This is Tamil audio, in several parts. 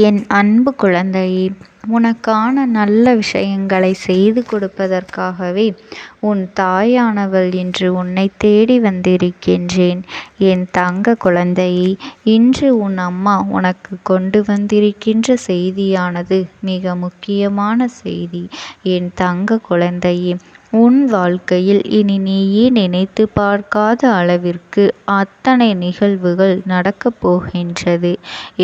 என் அன்பு குழந்தையே, உனக்கான நல்ல விஷயங்களை செய்து கொடுப்பதற்காகவே உன் தாயானவள் இன்று உன்னை தேடி வந்திருக்கின்றேன். என் தங்க குழந்தையே, இன்று உன் அம்மா உனக்கு கொண்டு வந்திருக்கின்ற செய்தியானது மிக முக்கியமான செய்தி. என் தங்க குழந்தையே, உன் வாழ்க்கையில் இனி நீயே நினைத்து பார்க்காத அளவிற்கு அத்தனை நிகழ்வுகள் நடக்கப் போகின்றது.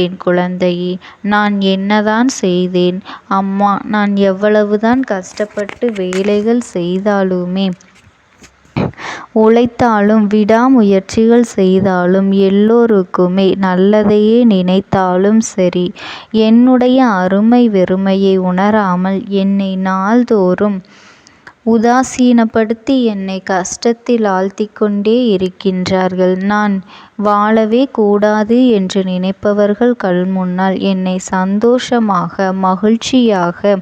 என் குழந்தையே, நான் என்னதான் செய்தேன் அம்மா, நான் எவ்வளவுதான் கஷ்டப்பட்டு வேலைகள் செய்தாலுமே, உழைத்தாலும் விடாமுயற்சிகள் செய்தாலும் எல்லோருக்குமே நல்லதையே நினைத்தாலும் சரி, என்னுடைய அருமை வெறுமையை உணராமல் என்னை நாள்தோறும் உதாசீனப்படுத்தி என்னை கஷ்டத்தில் ஆழ்த்திக்கொண்டே இருக்கின்றார்கள். நான் வாழவே கூடாது என்று நினைப்பவர்கள் கண்முன்னால் என்னை சந்தோஷமாக, மகிழ்ச்சியாக,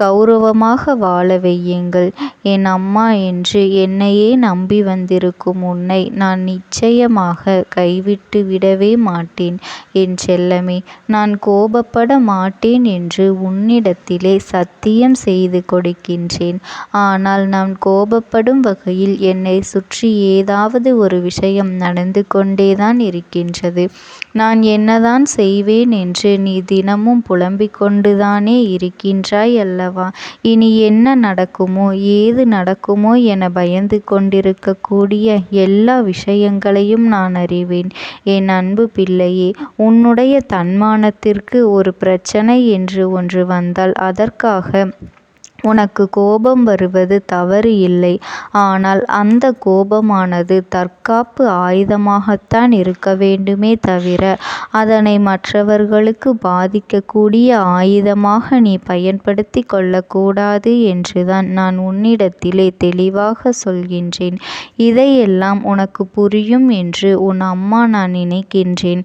கௌரவமாக வாழ வையுங்கள். என் அம்மா என்று என்னையே நம்பி வந்திருக்கும் உன்னை நான் நிச்சயமாக கைவிட்டு விடவே மாட்டேன். என் செல்லமே, நான் கோபப்பட மாட்டேன் என்று உன்னிடத்திலே சத்தியம் செய்து கொடுக்கின்றேன். ஆனால் நான் கோபப்படும் வகையில் என்னை சுற்றி ஏதாவது ஒரு விஷயம் நடந்து கொண்டேதான் இருக்கின்றது. நான் என்னதான் செய்வேன் என்று நீ தினமும் புலம்பிக் கொண்டுதானே இருக்கின்றாய் அல்லவா? இனி என்ன நடக்குமோ, ஏது நடக்குமோ என பயந்து கொண்டிருக்கக்கூடிய எல்லா விஷயங்களையும் நான் அறிவேன். என் அன்பு பிள்ளையே, உன்னுடைய தன்மானத்திற்கு ஒரு பிரச்சனை என்று ஒன்று வந்தால் அதற்காக உனக்கு கோபம் வருவது தவறு இல்லை. ஆனால் அந்த கோபமானது தற்காப்பு ஆயுதமாகத்தான் இருக்க வேண்டுமே தவிர, அதனை மற்றவர்களுக்கு பாதிக்கக்கூடிய ஆயுதமாக நீ பயன்படுத்தி கொள்ளக்கூடாது என்றுதான் நான் உன்னிடத்திலே தெளிவாக சொல்கின்றேன். இதையெல்லாம் உனக்கு புரியும் என்று உன் அம்மா நான் நினைக்கின்றேன்.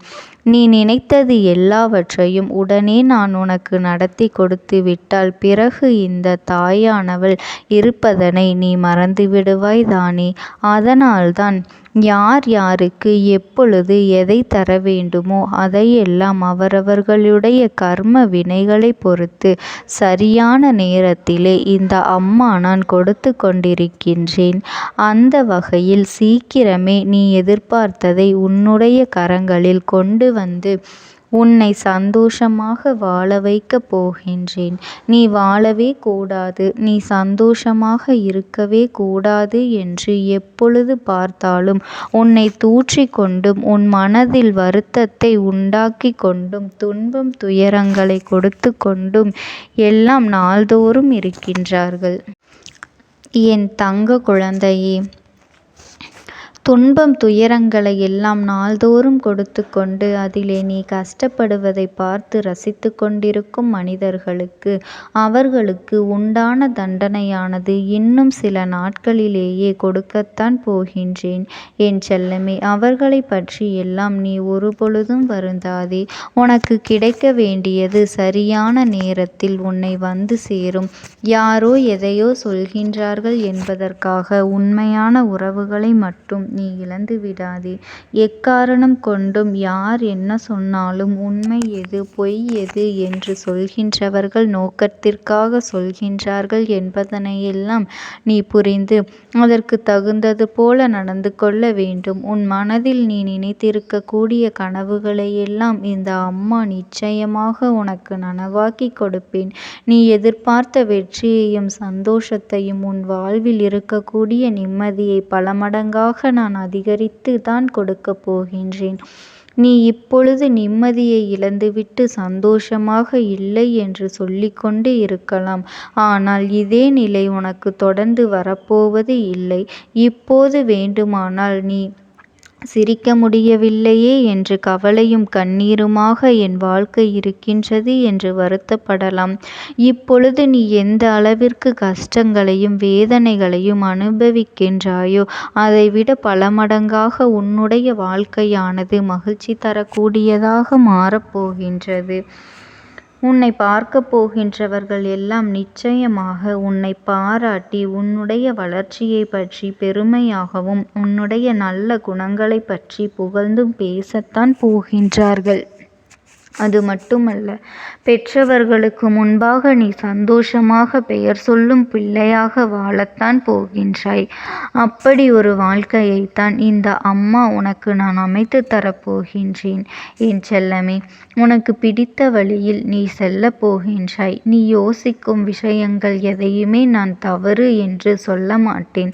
நீ நினைத்தது எல்லாவற்றையும் உடனே நான் உனக்கு நடத்தி கொடுத்து விட்டால் பிறகு இந்த தாயானவள் இருப்பதனை நீ மறந்துவிடுவாய் தானே. அதனால்தான் யார் யாருக்கு எப்பொழுது எதை தர வேண்டுமோ அதையெல்லாம் அவரவர்களுடைய கர்ம வினைகளை பொறுத்து சரியான நேரத்திலே இந்த அம்மா நான் கொடுத்து கொண்டிருக்கின்றேன். அந்த வகையில் சீக்கிரமே நீ எதிர்பார்த்ததை உன்னுடைய கரங்களில் கொண்டு வந்து உன்னை சந்தோஷமாக வாழ வைக்கப் போகின்றேன். நீ வாழவே கூடாது, நீ சந்தோஷமாக இருக்கவே கூடாது என்று எப்பொழுது பார்த்தாலும் உன்னை தூற்றிக் கொண்டும் உன் மனதில் வருத்தத்தை உண்டாக்கி கொண்டும் துன்பம் துயரங்களை கொடுத்து கொண்டும் எல்லாம் நாள்தோறும் இருக்கின்றார்கள். என் தங்க குழந்தையே, துன்பம் துயரங்களை எல்லாம் நாள்தோறும் கொடுத்து கொண்டு அதிலே நீ கஷ்டப்படுவதை பார்த்து ரசித்து கொண்டிருக்கும் மனிதர்களுக்கு அவர்களுக்கு உண்டான தண்டனையானது இன்னும் சில நாட்களிலேயே கொடுக்கத்தான் போகின்றேன். என் செல்லமே, அவர்களை பற்றி எல்லாம் நீ ஒருபொழுதும் வருந்தாதே. உனக்கு கிடைக்க வேண்டியது சரியான நேரத்தில் உன்னை வந்து சேரும். யாரோ எதையோ சொல்கின்றார்கள் என்பதற்காக உண்மையான உறவுகளை மட்டும் நீ இழந்து விடாதே. எக்காரணம் கொண்டும் யார் என்ன சொன்னாலும் உண்மை எது பொய் எது என்று சொல்கின்றவர்கள் நோக்கத்திற்காக சொல்கின்றார்கள் என்பதனையெல்லாம் நீ புரிந்து அதற்கு தகுந்தது போல நடந்து கொள்ள வேண்டும். உன் மனதில் நீ நினைத்திருக்கக்கூடிய கனவுகளையெல்லாம் இந்த அம்மா நிச்சயமாக உனக்கு நனவாக்கி கொடுப்பேன். நீ எதிர்பார்த்த வெற்றியையும் சந்தோஷத்தையும் உன் வாழ்வில் இருக்கக்கூடிய நிம்மதியை பல மடங்காக நான் அதிகரித்து தான் கொடுக்கப் போகின்றேன். நீ இப்பொழுது நிம்மதியை இழந்துவிட்டு சந்தோஷமாக இல்லை என்று சொல்லிக்கொண்டு இருக்கலாம். ஆனால் இதே நிலை உனக்கு தொடர்ந்து வரப்போவது இல்லை. இப்போது வேண்டுமானால் நீ சிரிக்க முடியவில்லையே என்று கவலையும் கண்ணீருமாக என் வாழ்க்கை இருக்கின்றது என்று வருத்தப்படலாம். இப்பொழுது நீ எந்த அளவிற்கு கஷ்டங்களையும் வேதனைகளையும் அனுபவிக்கின்றாயோ அதைவிட பல மடங்காக உன்னுடைய வாழ்க்கையானது மகிழ்ச்சி தரக்கூடியதாக மாறப்போகின்றது. உன்னை பார்க்கப் போகின்றவர்கள் எல்லாம் நிச்சயமாக உன்னை பாராட்டி உன்னுடைய வளர்ச்சியை பற்றி பெருமையாகவும் உன்னுடைய நல்ல குணங்களை பற்றி புகழ்ந்தும் பேசத்தான் போகின்றார்கள். அது மட்டுமல்ல, பெற்றவர்களுக்கு முன்பாக நீ சந்தோஷமாக பெயர் சொல்லும் பிள்ளையாக வாழத்தான் போகின்றாய். அப்படி ஒரு வாழ்க்கையைத்தான் இந்த அம்மா உனக்கு நான் அமைத்து தரப்போகின்றேன். என் செல்லமே, உனக்கு பிடித்த வழியில் நீ செல்லப் போகின்றாய். நீ யோசிக்கும் விஷயங்கள் எதையுமே நான் தவறு என்று சொல்ல மாட்டேன்.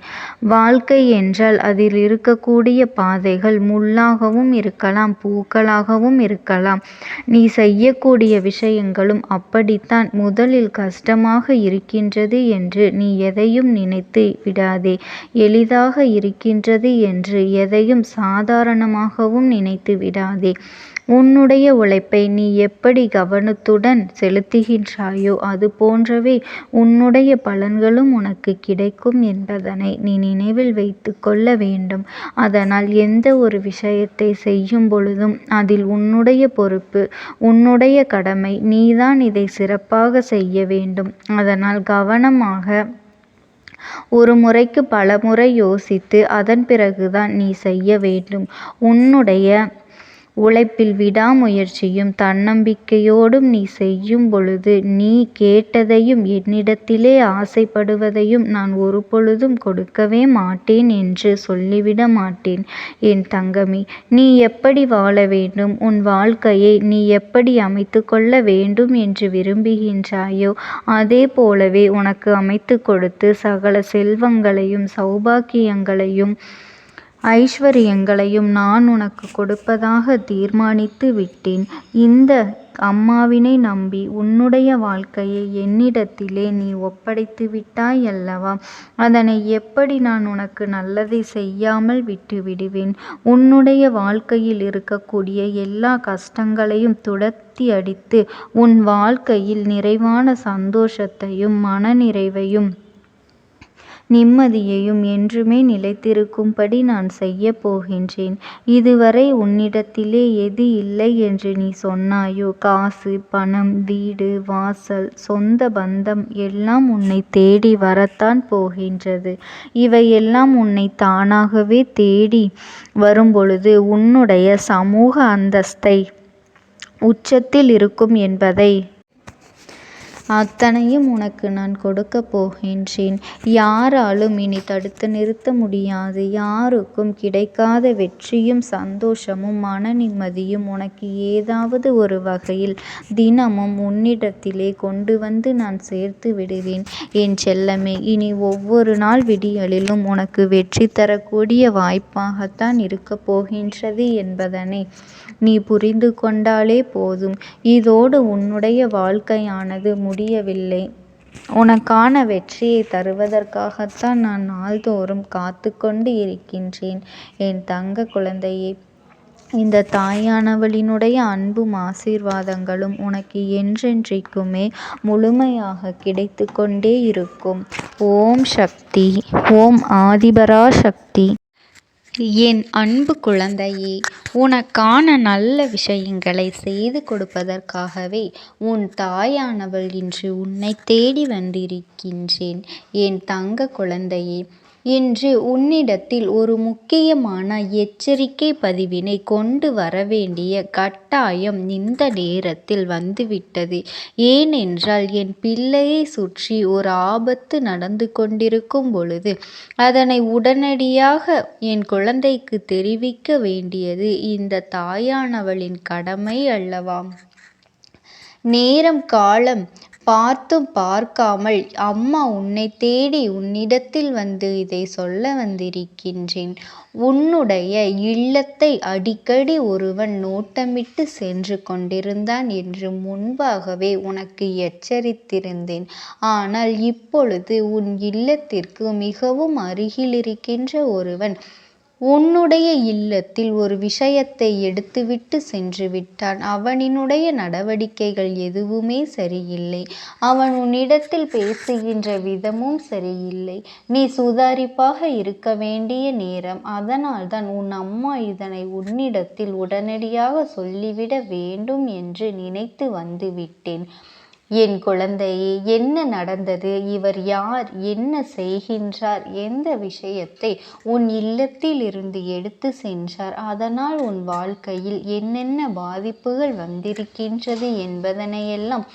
வாழ்க்கை என்றால் அதில் இருக்கக்கூடிய பாதைகள் முள்ளாகவும் இருக்கலாம், பூக்களாகவும் இருக்கலாம். நீ செய்யக்கூடிய விஷயங்களும் அப்படித்தான். முதலில் கஷ்டமாக இருக்கின்றது என்று நீ எதையும் நினைத்து விடாதே. எளிதாக இருக்கின்றது என்று எதையும் சாதாரணமாகவும் நினைத்து விடாதே. உன்னுடைய உழைப்பை நீ எப்படி கவனத்துடன் செலுத்துகின்றாயோ அது போன்றவே உன்னுடைய பலன்களும் உனக்கு கிடைக்கும் என்பதனை நீ நினைவில் வைத்து கொள்ள வேண்டும். அதனால் எந்த ஒரு விஷயத்தை செய்யும் பொழுதும் அதில் உன்னுடைய பொறுப்பு, உன்னுடைய கடமை. நீதான் இதை சிறப்பாக செய்ய வேண்டும். அதனால் கவனமாக ஒரு முறைக்கு பல முறை யோசித்து அதன் பிறகுதான் நீ செய்ய வேண்டும். உன்னுடைய உழைப்பில் விடாமுயற்சியும் தன்னம்பிக்கையோடும் நீ செய்யும் பொழுது நீ கேட்டதையும் என்னிடத்திலே ஆசைப்படுவதையும் நான் ஒரு பொழுதும் கொடுக்கவே மாட்டேன் என்று சொல்லிவிட மாட்டேன். என் தங்கமே, நீ எப்படி வாழ வேண்டும், உன் வாழ்க்கையை நீ எப்படி அமைத்து கொள்ள வேண்டும் என்று விரும்புகின்றாயோ அதே போலவே உனக்கு அமைத்து கொடுத்து சகல செல்வங்களையும் சௌபாக்கியங்களையும் ஐஸ்வர்யங்களையும் நான் உனக்கு கொடுப்பதாக தீர்மானித்து விட்டேன். இந்த அம்மாவினை நம்பி உன்னுடைய வாழ்க்கையை என்னிடத்திலே நீ ஒப்படைத்து விட்டாய் அல்லவா? அதனை எப்படி நான் உனக்கு நல்லதை செய்யாமல் விட்டு விடுவேன்? உன்னுடைய வாழ்க்கையில் இருக்கக்கூடிய எல்லா கஷ்டங்களையும் துரத்தி அடித்து உன் வாழ்க்கையில் நிறைவான சந்தோஷத்தையும் மனநிறைவையும் நிம்மதியையும் என்றுமே நிலைத்திருக்கும்படி நான் செய்ய போகின்றேன். இதுவரை உன்னிடத்திலே எது இல்லை என்று நீ சொன்னாயோ, காசு, பணம், வீடு, வாசல், சொந்த பந்தம் எல்லாம் உன்னை தேடி வரத்தான் போகின்றது. இவையெல்லாம் உன்னை தானாகவே தேடி வரும்பொழுது உன்னுடைய சமூக அந்தஸ்தை உச்சத்தில் இருக்கும் என்பதை அத்தனையும் உனக்கு நான் கொடுக்கப் போகின்றேன். யாராலும் இனி தடுத்து நிறுத்த முடியாது. யாருக்கும் கிடைக்காத வெற்றியும் சந்தோஷமும் மன நிம்மதியும் உனக்கு ஏதாவது ஒரு வகையில் தினமும் உன்னிடத்திலே கொண்டு வந்து நான் சேர்த்து விடுவேன். என் செல்லமே, இனி ஒவ்வொரு நாள் விடியலிலும் உனக்கு வெற்றி தரக்கூடிய வாய்ப்பாகத்தான் இருக்கப் போகின்றது என்பதனை நீ புரிந்து கொண்டாலே போதும். இதோடு உன்னுடைய வாழ்க்கையானது முடியவில்லை. உனக்கான வெற்றியை தருவதற்காகத்தான் நான் நாள்தோறும் காத்து கொண்டு இருக்கின்றேன். என் தங்க குழந்தையே, இந்த தாயானவளினுடைய அன்பும் ஆசீர்வாதங்களும் உனக்கு என்றென்றைக்குமே முழுமையாக கிடைத்து கொண்டே இருக்கும். ஓம் சக்தி. ஓம் ஆதிபரா சக்தி. என் அன்பு குழந்தையே, உனக்கான நல்ல விஷயங்களை செய்து கொடுப்பதற்காகவே உன் தாயானவள் இன்று உன்னை தேடி வந்திருக்கின்றேன். என் தங்க குழந்தையே, இன்று உன்னிடத்தில் ஒரு முக்கியமான எச்சரிக்கை பதிவினை கொண்டு வரவேண்டிய கட்டாயம் இந்த நேரத்தில் வந்துவிட்டது. ஏனென்றால் என் பிள்ளையை சுற்றி ஒரு ஆபத்து நடந்து கொண்டிருக்கும் பொழுது அதனை உடனடியாக என் குழந்தைக்கு தெரிவிக்க வேண்டியது இந்த தாயானவளின் கடமை அல்லவா? நேரம் காலம் பார்த்தும் பார்க்காமல் அம்மா உன்னை தேடி உன்னிடத்தில் வந்து இதை சொல்ல வந்திருக்கின்றேன். உன்னுடைய இல்லத்தை அடிக்கடி ஒருவன் நோட்டமிட்டு சென்று கொண்டிருந்தான் என்று முன்பாகவே உனக்கு எச்சரித்திருந்தேன். ஆனால் இப்பொழுது உன் இல்லத்திற்கு மிகவும் அருகில் இருக்கின்ற ஒருவன் உன்னுடைய இல்லத்தில் ஒரு விஷயத்தை எடுத்துவிட்டு சென்று விட்டான். அவனினுடைய நடவடிக்கைகள் எதுவுமே சரியில்லை. அவன் உன்னிடத்தில் பேசுகின்ற விதமும் சரியில்லை. நீ சுதாரிப்பாக இருக்க வேண்டிய நேரம். அதனால்தான் உன் அம்மா இதனை உன்னிடத்தில் உடனடியாக சொல்லிவிட வேண்டும் என்று நினைத்து வந்துவிட்டேன். என் குழந்தையே, என்ன நடந்தது? இவர் யார்? என்ன செய்கின்றார்? எந்த விஷயத்தை உன் இல்லத்தில் இருந்து எடுத்து சென்றார்? அதனால் உன் வாழ்க்கையில் என்னென்ன பாதிப்புகள் வந்திருக்கின்றது என்பதனையெல்லாம்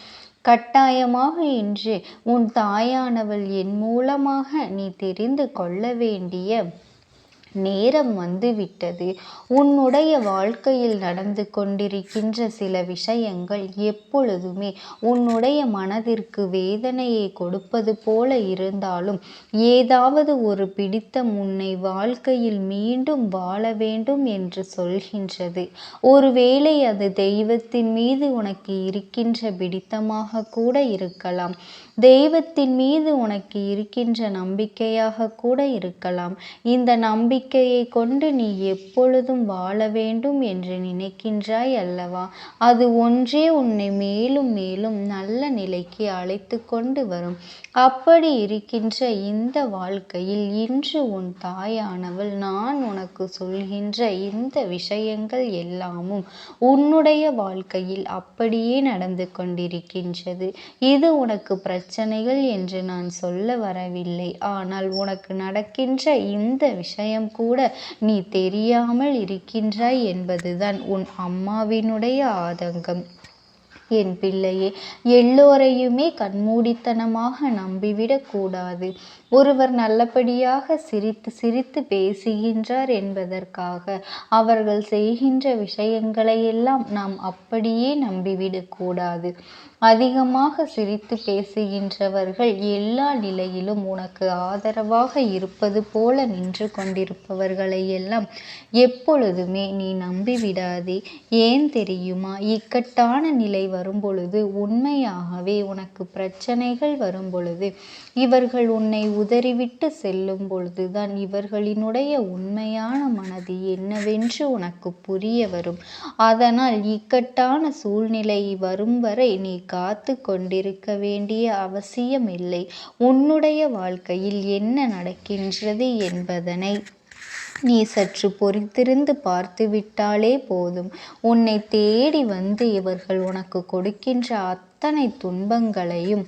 கட்டாயமாக இன்று உன் தாயானவள் என் மூலமாக நீ தெரிந்து கொள்ள வேண்டிய நேரம் வந்துவிட்டது. உன்னுடைய வாழ்க்கையில் நடந்து கொண்டிருக்கின்ற சில விஷயங்கள் எப்பொழுதுமே உன்னுடைய மனதிற்கு வேதனையை கொடுப்பது போல இருந்தாலும், ஏதாவது ஒரு பிடித்தம் உன்னை வாழ்க்கையில் மீண்டும் வாழ வேண்டும் என்று சொல்கின்றது. ஒருவேளை அது தெய்வத்தின் மீது உனக்கு இருக்கின்ற பிடித்தமாக கூட இருக்கலாம். தெய்வத்தின் மீது உனக்கு இருக்கின்ற நம்பிக்கையாக கூட இருக்கலாம். இந்த நம்பிக்கையை கொண்டு நீ எப்பொழுதும் வாழ வேண்டும் என்று நினைக்கின்றாய் அல்லவா? அது ஒன்றே உன்னை மேலும் மேலும் நல்ல நிலைக்கு அழைத்து கொண்டு வரும். அப்படி இருக்கின்ற இந்த வாழ்க்கையில் இன்று உன் தாயானவள் நான் உனக்கு சொல்கின்ற இந்த விஷயங்கள் எல்லாமும் உன்னுடைய வாழ்க்கையில் அப்படியே நடந்து கொண்டிருக்கின்றது. இது உனக்கு பிரச்சனைகள் என்று நான் சொல்ல வரவில்லை. ஆனால் உனக்கு நடக்கின்ற இந்த விஷயம் கூட நீ தெரியாமல் இருக்கின்றாய் என்பதுதான் உன் அம்மாவினுடைய ஆதங்கம். என் பிள்ளையே, எல்லோரையுமே கண்மூடித்தனமாக நம்பிவிடக் கூடாது. ஒருவர் நல்லபடியாக சிரித்து சிரித்து பேசுகின்றார் என்பதற்காக அவர்கள் செய்கின்ற விஷயங்களையெல்லாம் நாம் அப்படியே நம்பிவிடக்கூடாது. அதிகமாக சிரித்து பேசுகின்றவர்கள் எல்லா நிலையிலும் உனக்கு ஆதரவாக இருப்பது போல நின்று கொண்டிருப்பவர்களை எல்லாம் எப்பொழுதுமே நீ நம்பிவிடாதே. ஏன் தெரியுமா? இக்கட்டான நிலை வரும்பொழுது, உண்மையாகவே உனக்கு பிரச்சனைகள் வரும்பொழுது, இவர்கள் உன்னை உதறிவிட்டு செல்லும் பொழுதுதான் இவர்களினுடைய உண்மையான மனது என்னவென்று உனக்கு புரிய வரும். அதனால் இக்கட்டான சூழ்நிலை வரும் வரை நீ காத்து கொண்டிருக்க வேண்டிய அவசியமில்லை. உன்னுடைய வாழ்க்கையில் என்ன நடக்கின்றது என்பதனை நீ சற்று பொறுத்திருந்து பார்த்துவிட்டாலே போதும். உன்னை தேடி வந்து இவர்கள் உனக்கு கொடுக்கின்ற அத்தனை துன்பங்களையும்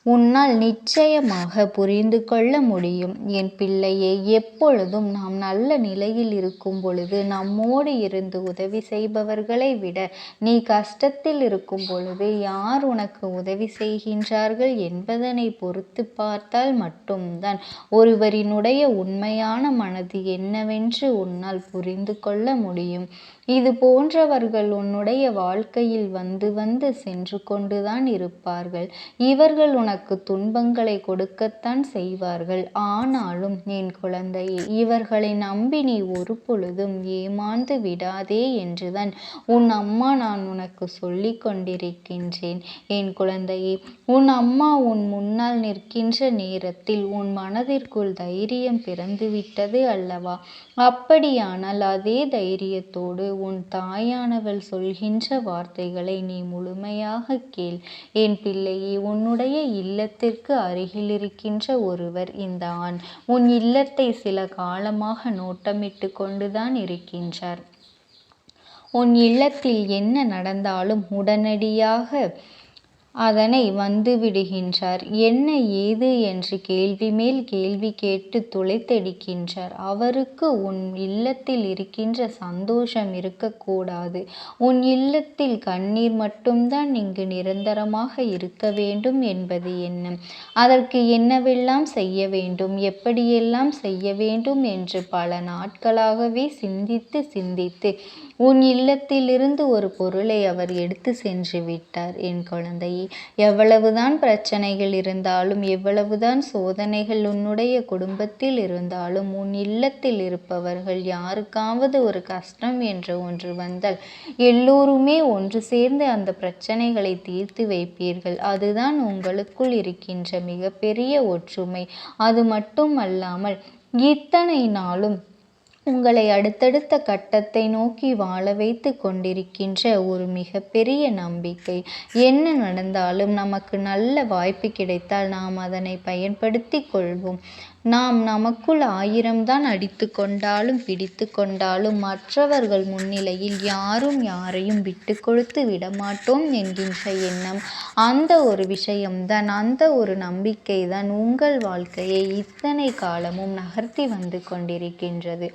உன்னால் நிச்சயமாக புரிந்து கொள்ள முடியும். என் பிள்ளையே, எப்பொழுதும் நாம் நல்ல நிலையில் இருக்கும் பொழுது நம்மோடு இருந்து உதவி செய்பவர்களை விட நீ கஷ்டத்தில் இருக்கும் பொழுது யார் உனக்கு உதவி செய்கின்றார்கள் என்பதனை பொறுத்து பார்த்தால் மட்டும்தான் ஒருவரினுடைய உண்மையான மனது என்னவென்று உன்னால் புரிந்து கொள்ள முடியும். இது போன்றவர்கள் உன்னுடைய வாழ்க்கையில் வந்து வந்து சென்று கொண்டுதான் இருப்பார்கள். இவர்கள் உனக்கு துன்பங்களை கொடுக்கத்தான் செய்வார்கள். ஆனாலும் என் குழந்தையே, இவர்களை நம்பி நீ ஒரு பொழுதும் ஏமாந்து விடாதே என்றுதான் உன் அம்மா நான் உனக்கு சொல்லி கொண்டிருக்கின்றேன். என் குழந்தையே, உன் அம்மா உன் முன்னால் நிற்கின்ற நேரத்தில் உன் மனதிற்குள் தைரியம் பிறந்துவிட்டது அல்லவா? அப்படியானால் அதே தைரியத்தோடு உன் தாயானவள் சொல்கின்ற வார்த்தைகளை நீ முழுமையாக கேள். என் பிள்ளையே, உன்னுடைய இல்லத்திற்கு அருகில் இருக்கின்ற ஒருவர் இந்த ஆண் உன் இல்லத்தை சில காலமாக நோட்டமிட்டு கொண்டுதான் இருக்கின்றார். உன் இல்லத்தில் என்ன நடந்தாலும் உடனடியாக அதனை வந்து விடுகின்றார். என்ன ஏது என்று கேள்வி மேல் கேள்வி கேட்டு துளைத்தெடுக்கின்றார். அவருக்கு உன் இல்லத்தில் இருக்கின்ற சந்தோஷம் இருக்கக்கூடாது. உன் இல்லத்தில் கண்ணீர் மட்டும்தான் இங்கு நிரந்தரமாக இருக்க வேண்டும் என்பது எண்ணம். அதற்கு என்னவெல்லாம் செய்ய வேண்டும், எப்படியெல்லாம் செய்ய வேண்டும் என்று பல நாட்களாகவே சிந்தித்து சிந்தித்து உன் இல்லத்திலிருந்து ஒரு பொருளை அவர் எடுத்து சென்று விட்டார். என் குழந்தையே, எவ்வளவுதான் பிரச்சனைகள் இருந்தாலும், எவ்வளவுதான் சோதனைகள் உன்னுடைய குடும்பத்தில் இருந்தாலும், உன் இல்லத்தில் இருப்பவர்கள் யாருக்காவது ஒரு கஷ்டம் என்று ஒன்று வந்தால் எல்லோருமே ஒன்று சேர்ந்து அந்த பிரச்சனைகளை தீர்த்து வைப்பீர்கள். அதுதான் உங்களுக்குள் இருக்கின்ற மிகப்பெரிய ஒற்றுமை. அது மட்டும் அல்லாமல் இத்தனை நாளும் உங்களை அடுத்தடுத்த கட்டத்தை நோக்கி வாழ வைத்து கொண்டிருக்கின்ற ஒரு மிகப்பெரிய நம்பிக்கை. என்ன நடந்தாலும் நமக்கு நல்ல வாய்ப்பு கிடைத்தால் நாம் அதனை பயன்படுத்தி கொள்வோம். நாம் நமக்குள் 1000 தான் அடித்து கொண்டாலும் பிடித்து கொண்டாலும் மற்றவர்கள் முன்னிலையில் யாரும் யாரையும் விட்டு கொடுத்து விடமாட்டோம் என்கின்ற எண்ணம், அந்த ஒரு விஷயம்தான், அந்த ஒரு நம்பிக்கை தான் உங்கள் வாழ்க்கையை இத்தனை காலமும் நகர்த்தி வந்து கொண்டிருக்கின்றது.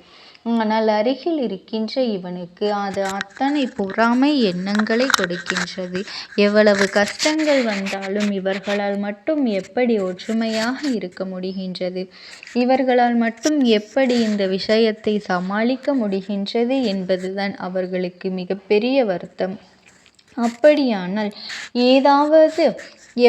ஆனால் அருகில் இருக்கின்ற இவனுக்கு அது அத்தனை பொறாமை எண்ணங்களை கொடுக்கின்றது. எவ்வளவு கஷ்டங்கள் வந்தாலும் இவர்களால் மட்டும் எப்படி ஒற்றுமையாக இருக்க முடிகின்றது, இவர்களால் மட்டும் எப்படி இந்த விஷயத்தை சமாளிக்க முடிகின்றது என்பதுதான் அவர்களுக்கு மிகப்பெரிய வருத்தம். அப்படியானால் ஏதாவது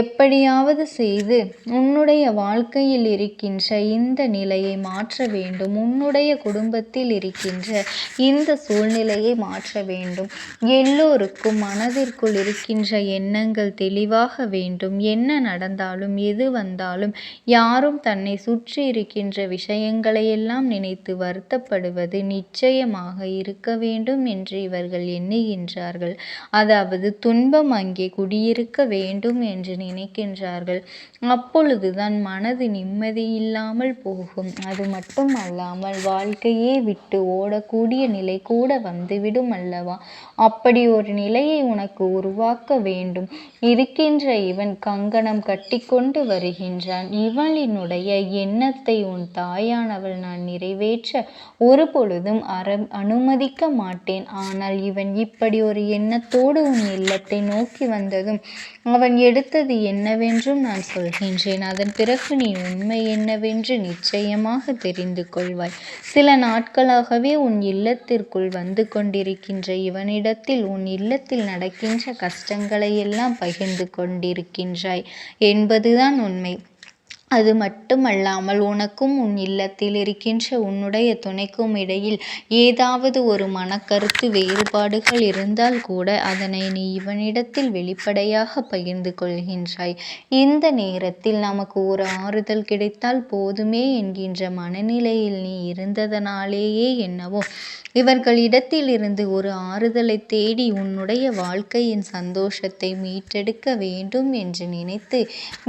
எப்படியாவது செய்து உன்னுடைய வாழ்க்கையில் இருக்கின்ற இந்த நிலையை மாற்ற வேண்டும், உன்னுடைய குடும்பத்தில் இருக்கின்ற இந்த சூழ்நிலையை மாற்ற வேண்டும். எல்லோருக்கும் மனதிற்குள் இருக்கின்ற எண்ணங்கள் தெளிவாக வேண்டும். என்ன நடந்தாலும் எது வந்தாலும் யாரும் தன்னை சுற்றி இருக்கின்ற விஷயங்களையெல்லாம் நினைத்து வருத்தப்படுவது நிச்சயமாக இருக்க வேண்டும் என்று இவர்கள் எண்ணுகின்றார்கள். அதாவது துன்பம் அங்கே குடியிருக்க வேண்டும் என்று நினைக்கின்றார்கள். அப்பொழுதுதான் மனது நிம்மதியில்லாமல் போகும். அது மட்டும் அல்லாமல் வாழ்க்கையே விட்டு ஓடக்கூடிய நிலை கூட வந்துவிடும் அல்லவா? அப்படி ஒரு நிலையை உனக்கு உருவாக்க வேண்டும். இருக்கின்ற இவன் கங்கணம் கட்டிக்கொண்டு வருகின்றான். இவளினுடைய எண்ணத்தை உன் தாயானவள் நான் நிறைவேற்ற ஒரு பொழுதும் அனுமதிக்க மாட்டேன். ஆனால் இவன் இப்படி ஒரு எண்ணத்தோடு உன் இல்லத்தை நோக்கி வந்ததும் அவன் எடுத்தது என்னவென்றும் நான் சொல்கின்றேன். அதன் பிறகு நீ உண்மை என்னவென்று நிச்சயமாக தெரிந்து கொள்வாய். சில நாட்களாகவே உன் இல்லத்திற்குள் வந்து கொண்டிருக்கின்ற இவனிடத்தில் உன் இல்லத்தில் நடக்கின்ற கஷ்டங்களை எல்லாம் பகிர்ந்து கொண்டிருக்கின்றாய் என்பதுதான் உண்மை. அது மட்டுமல்லாமல் உனக்கும் உன் இல்லத்தில் இருக்கின்ற உன்னுடைய துணைக்கும் இடையில் ஏதாவது ஒரு மனக்கருத்து வேறுபாடுகள் இருந்தால் கூட அதனை நீ இவனிடத்தில் வெளிப்படையாக பகிர்ந்து கொள்கின்றாய். இந்த நேரத்தில் நமக்கு ஒரு ஆறுதல் கிடைத்தால் போதுமே என்கின்ற மனநிலையில் நீ இருந்ததனாலேயே என்னவோ இவர்களிடத்தில் இருந்து ஒரு ஆறுதலை தேடி உன்னுடைய வாழ்க்கையின் சந்தோஷத்தை மீட்டெடுக்க வேண்டும் என்று நினைத்து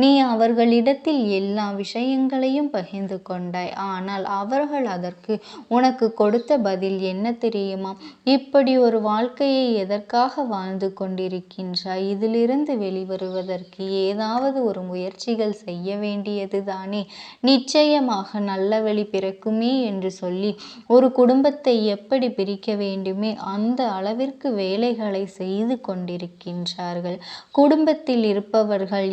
நீ அவர்களிடத்தில் எல்லா விஷயங்களையும் பகிர்ந்து கொண்டாய். ஆனால் அவர்கள் அதற்கு உனக்கு கொடுத்த பதில் என்ன தெரியுமா? இப்படி ஒரு வாழ்க்கையை எதற்காக வாழ்ந்து கொண்டிருக்கின்றாய்? இதிலிருந்து வெளிவருவதற்கு ஏதாவது ஒரு முயற்சிகள் செய்ய வேண்டியது தானே. நிச்சயமாக நல்ல வழி பிறக்குமே என்று சொல்லி ஒரு குடும்பத்தை எப்படி பிரிக்க வேண்டுமே அந்த அளவிற்கு வேலைகளை செய்து கொண்டிருக்கின்றார்கள். குடும்பத்தில் இருப்பவர்கள்